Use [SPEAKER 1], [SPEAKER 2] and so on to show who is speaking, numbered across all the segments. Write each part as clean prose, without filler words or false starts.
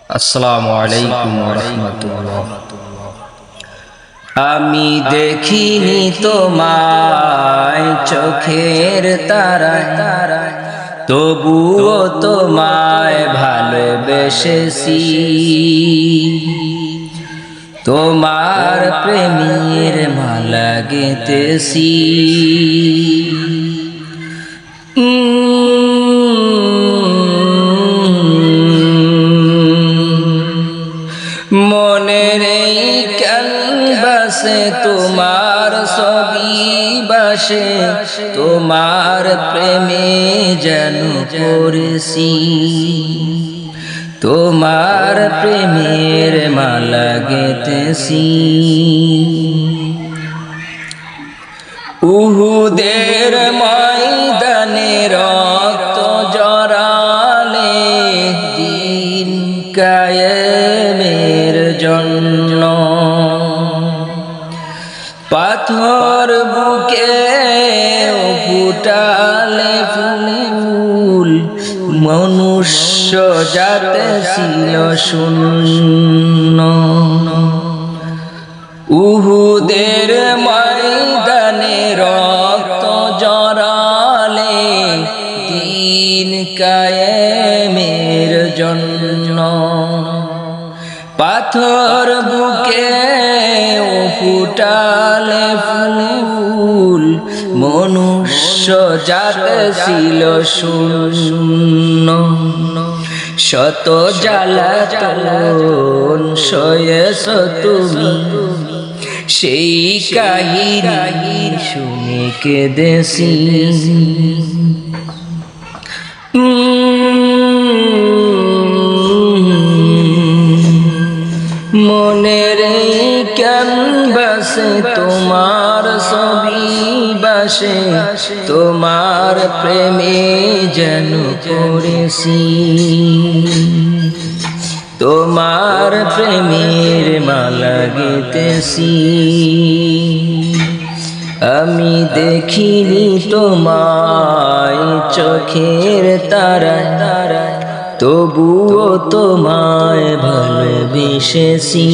[SPEAKER 1] আসসালামু আলাইকুম ওয়া রাহমাতুল্লাহ। আমি দেখিনি তোমায় চোখের তারায়, তবুও তোমায় ভালোবেসেছি। তোমার প্রেমের মালা গেঁথেছি। মনের এই ক্যানভাসে তোমার ছবি বাসে, তোমার প্রেমে যেন পড়েছি। তোমার প্রেমের মালা গেঁথেছি। উহুদের ময়দানে রক্ত জড়ালে দিন কায়েমের জন্য, পাথর বুকে ফুটালে ফুল, মনুষ্য জাতে ছিল শূন্য। উহুদের ময়দানে রক্ত জড়ালে দিন কায়েমের জন্য, পাথর বুকে ফুটালে ফুল, মনুষ্য জাতে ছিল শূন্য। শত জ্বালাতন সয়েছ তুমি, সেই কাহিনী শুনে কেঁদেছি। মনের ক্যানভাসে তোমার ছবি বাসে, তোমার প্রেমে যেন পড়েছি। তোমার প্রেমের মালা গেঁথেছি। আমি দেখিনি তোমায় চোখের তারায়, তবুও তোমায় ভালোবেসেছি।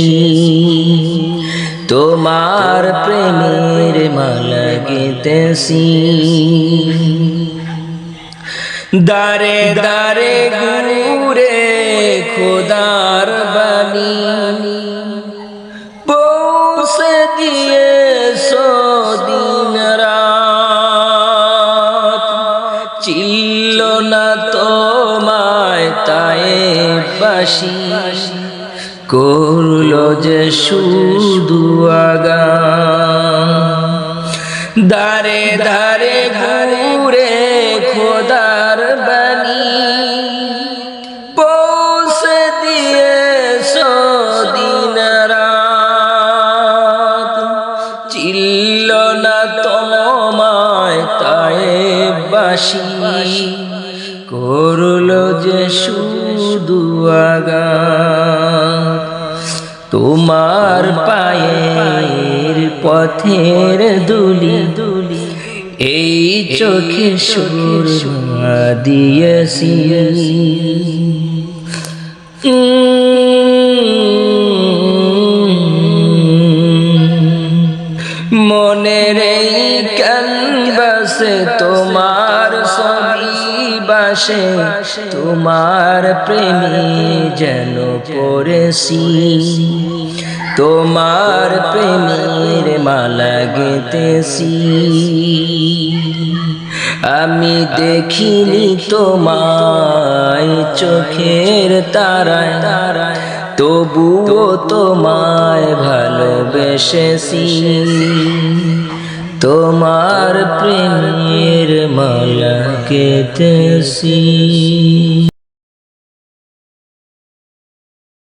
[SPEAKER 1] তোমার প্রেমের মালা গেঁথেছি। দারে দারে ঘুরে খোদার বাণী পৌঁছে দিয়েছো দিন রাত, চিল্ল না তোমায় তায়েববাসী, করলো যে শুধু আগাম। দারে দারে ঘুরে খোদার বাণী পৌঁছে দিয়েছো দিন রাত, চিল্ল না তোমায় তায়েববাসী, করলো যে শুধু আঘাত। তোমার পায়ের পথের দুলি এই চোখে সুরমা দিয়েছি। মনের এই ক্যানভাসে তোমার ছবি বাসে, তোমার প্রেমে যেন পড়েছি। তোমার প্রেমের মালা গেঁথেছি। আমি দেখিনি তোমায় চোখের তারায়, তবুও তোমায় ভালোবেসেছি। তোমার প্রেমের মালা গেঁথেছি।